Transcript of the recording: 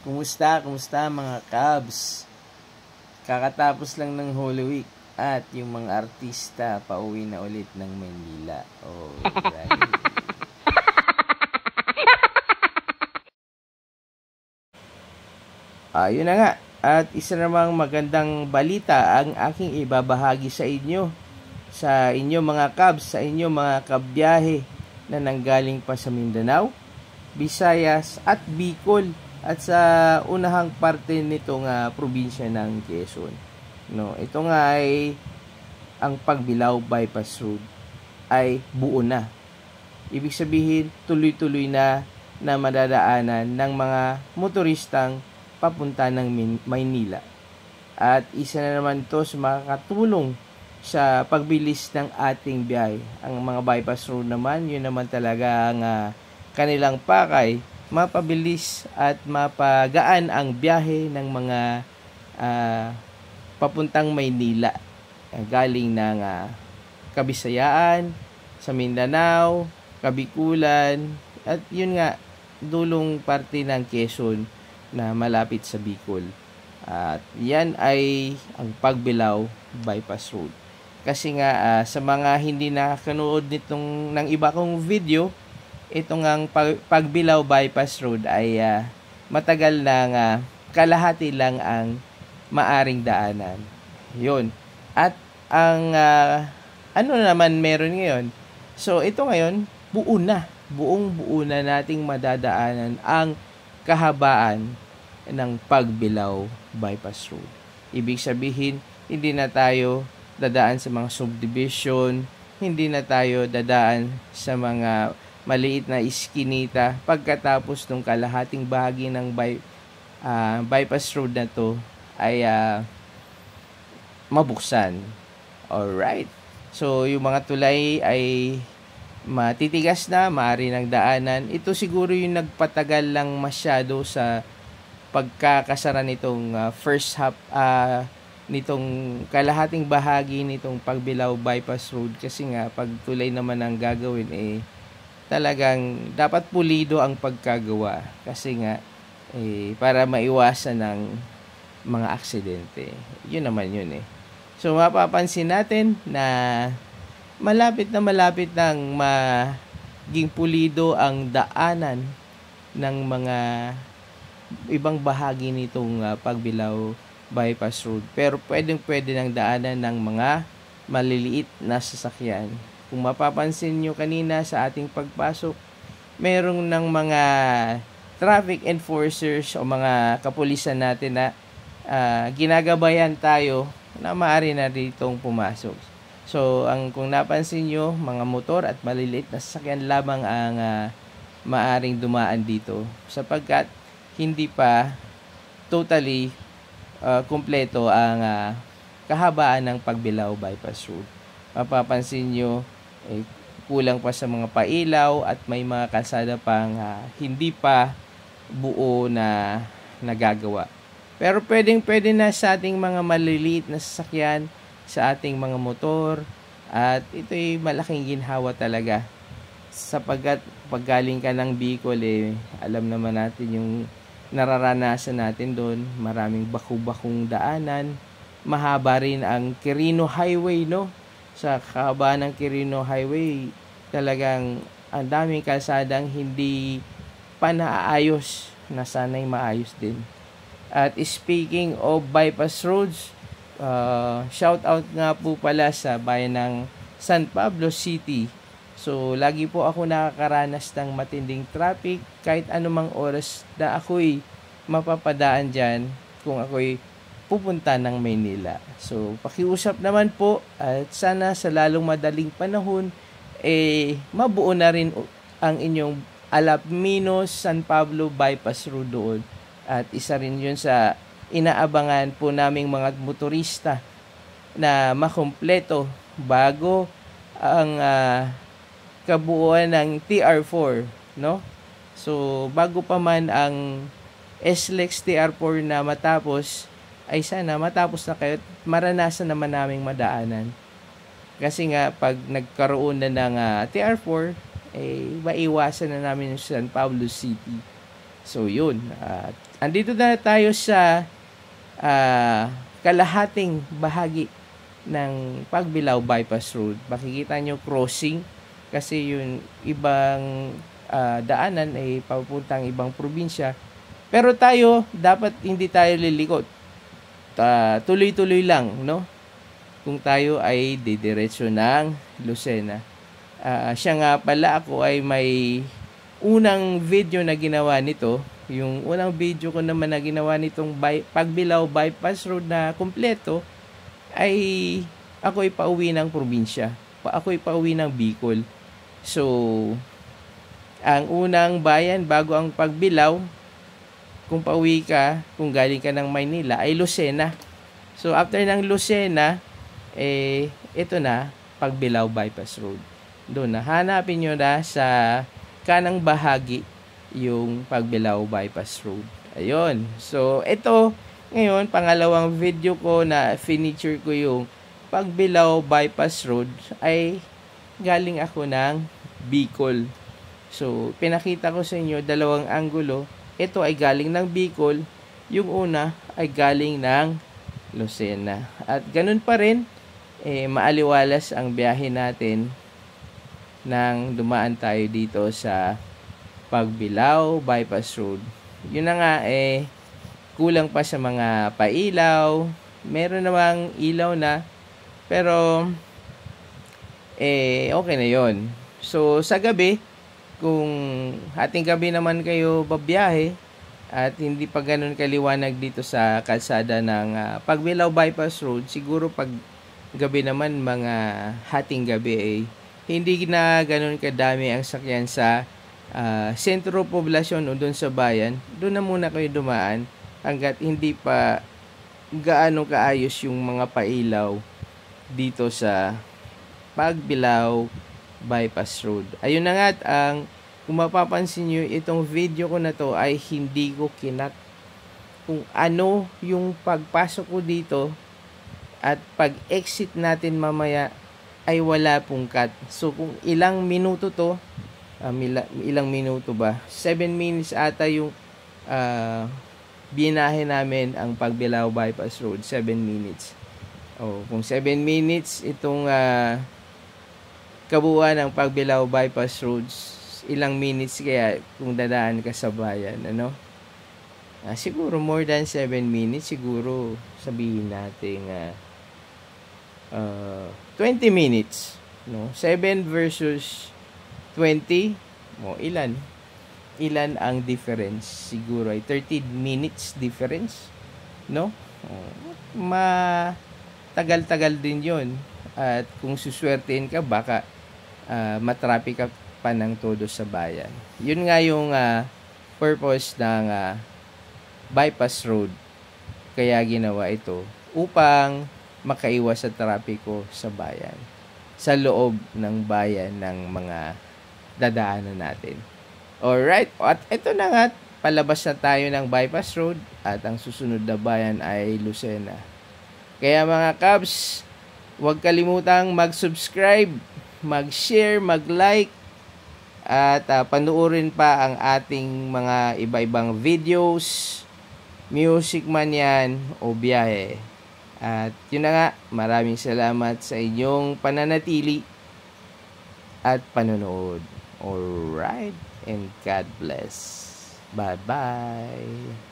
Kumusta? Kumusta mga Cubs? Kakatapos lang ng Holy Week at yung mga artista pauwi na ulit ng Maynila. Alright. Ayun na nga. At isa namang magandang balita ang aking ibabahagi sa inyo. Sa inyo mga Cubs, sa inyo mga kabiyahe na nanggaling pa sa Mindanao, Visayas at Bicol at sa unahang parte nitong probinsya ng Quezon. No, ito nga ay ang Pagbilao Bypass Road ay buo na. Ibig sabihin, tuloy-tuloy na madadaanan ng mga motoristang papunta ng Maynila. At isa na naman ito sa makakatulong sa pagbilis ng ating biyahe. Ang mga bypass road naman, yun naman talaga ang kanilang pakay, mapabilis at mapagaan ang biyahe ng mga papuntang Maynila. Galing ng Kabisayaan, sa Mindanao, Kabikulan, at yun nga, dulong parte ng Quezon na malapit sa Bicol. At yan ay ang Pagbilao Bypass Road. Kasi nga sa mga hindi nakakanood nitong ng iba kong video, itong ang Pagbilao Bypass Road ay matagal na kalahati lang ang maaring daanan. Yun. At ang ano naman meron ngayon? So ito ngayon, buong buo na nating madadaanan ang kahabaan ng Pagbilao Bypass Road. Ibig sabihin, hindi na tayo dadaan sa mga subdivision, hindi na tayo dadaan sa mga maliit na iskinita pagkatapos ng kalahating bahagi ng bypass road na to ay mabuksan. Alright. So, yung mga tulay ay matitigas na, maaari ng daanan. Ito siguro yung nagpatagal lang masyado sa pagkakasara nitong first half, nitong kalahating bahagi nitong Pagbilao Bypass Road. Kasi nga, pag tulay naman ang gagawin, talagang dapat pulido ang pagkagawa. Kasi nga, para maiwasan ng mga aksidente. Yun naman yun . So, mapapansin natin na malapit nang maging pulido ang daanan ng mga ibang bahagi nitong Pagbilao Bypass Road. Pero pwede ng daanan ng mga maliliit na sasakyan. Kung mapapansin nyo kanina sa ating pagpasok, merong ng mga traffic enforcers o mga kapulisan natin na ginagabayan tayo na maaari na ditong pumasok. So, kung napansin nyo, mga motor at maliliit na sasakyan lamang ang maaring dumaan dito sapagkat hindi pa totally kumpleto ang kahabaan ng Pagbilao Bypass Road. Mapapansin nyo, kulang pa sa mga pailaw at may mga kalsada pang hindi pa buo na nagagawa. Pero pwede na sa ating mga maliliit na sasakyan, sa ating mga motor, at ito'y malaking ginhawa talaga. Sapagkat pag galing ka ng Bicol, alam naman natin yung nararanasan natin doon. Maraming baku-bakung daanan. Mahaba rin ang Quirino Highway, no? Sa kahabaan ng Quirino Highway, talagang ang daming kalsadang hindi pa naaayos na sana'y maayos din. At speaking of bypass roads, shout out nga po pala sa bayan ng San Pablo City. So, lagi po ako nakakaranas ng matinding traffic kahit anumang oras na ako'y mapapadaan dyan kung ako'y pupunta ng Maynila. So, pakiusap naman po at sana sa lalong madaling panahon, mabuo na rin ang inyong Alapminos San Pablo Bypass Road doon. At isa rin yun sa inaabangan po naming mga motorista na makumpleto bago ang kabuuan ng TR4, no? So, bago pa man ang SLEX TR4 na matapos, ay sana matapos na kayo at maranasan naman naming madaanan. Kasi nga, pag nagkaroon na ng TR4, maiwasan na namin yung San Pablo City. So, yun. andito na tayo sa kalahating bahagi ng Pagbilao Bypass Road. Makikita nyo crossing kasi yung ibang daanan ay papuntang ibang probinsya. Pero tayo, dapat hindi tayo lilikot. Tuloy-tuloy lang, no? Kung tayo ay didiretso ng Lucena. Siya nga pala, ako ay may unang video na ginawa nito. Yung unang video ko naman na ginawa nitong Pagbilao Bypass Road na kumpleto ay ako ay pauwi ng probinsya. Ako ay pauwi ng Bicol. So, ang unang bayan bago ang Pagbilao, kung pauwi ka, kung galing ka ng Maynila, ay Lucena. So, after ng Lucena, ito na, Pagbilao Bypass Road. Doon na, hanapin nyo na sa kanang bahagi yung Pagbilao Bypass Road. Ayun. So, ito, ngayon, pangalawang video ko na feature ko yung Pagbilao Bypass Road ay galing ako ng Bicol. So, pinakita ko sa inyo dalawang anggulo. Ito ay galing ng Bicol. Yung una ay galing ng Lucena. At ganun pa rin, maaliwalas ang biyahe natin nang dumaan tayo dito sa Pagbilao Bypass Road. Yun na nga, kulang pa sa mga pailaw. Meron namang ilaw na, pero okay na yon. So, sa gabi, kung hating gabi naman kayo babiyahe at hindi pa ganun kaliwanag dito sa kalsada ng Pagbilao Bypass Road, siguro pag gabi naman, mga hating gabi, hindi na ganun kadami ang sakyan sa sentro poblasyon o doon sa bayan. Doon na muna kayo dumaan hanggat hindi pa gaano kaayos yung mga pailaw dito sa Pagbilao Bypass Road. Ayun na nga, kung mapapansin nyo, itong video ko na to ay hindi ko kinat kung ano yung pagpasok ko dito at pag-exit natin mamaya ay wala pong cut. So, kung ilang minuto to, ilang minuto ba? 7 minutes ata yung binahe namin ang Pagbilao Bypass Road. 7 minutes. Kung 7 minutes itong kabuuan ng Pagbilao Bypass Road, ilang minutes kaya kung dadaan ka sa bayan, ano? Siguro more than 7 minutes, siguro sabihin natin 20 minutes, no? 7 versus 20, ilan ang difference? Siguro ay 30 minutes difference, no? Matagal-tagal din yon. At kung suswertein ka, baka matraffic ka pa ng todo sa bayan. Yun nga yung purpose ng bypass road. Kaya ginawa ito upang makaiwas sa trapiko sa bayan, sa loob ng bayan ng mga dadaanan natin. Alright, at ito na nga, palabas na tayo ng bypass road at ang susunod na bayan ay Lucena. Kaya mga Cubs, huwag kalimutang mag-subscribe, mag-share, mag-like, at panuorin pa ang ating mga iba-ibang videos, music man yan o biyahe. At yun na nga, maraming salamat sa inyong pananatili at panonood. Alright, and God bless. Bye-bye.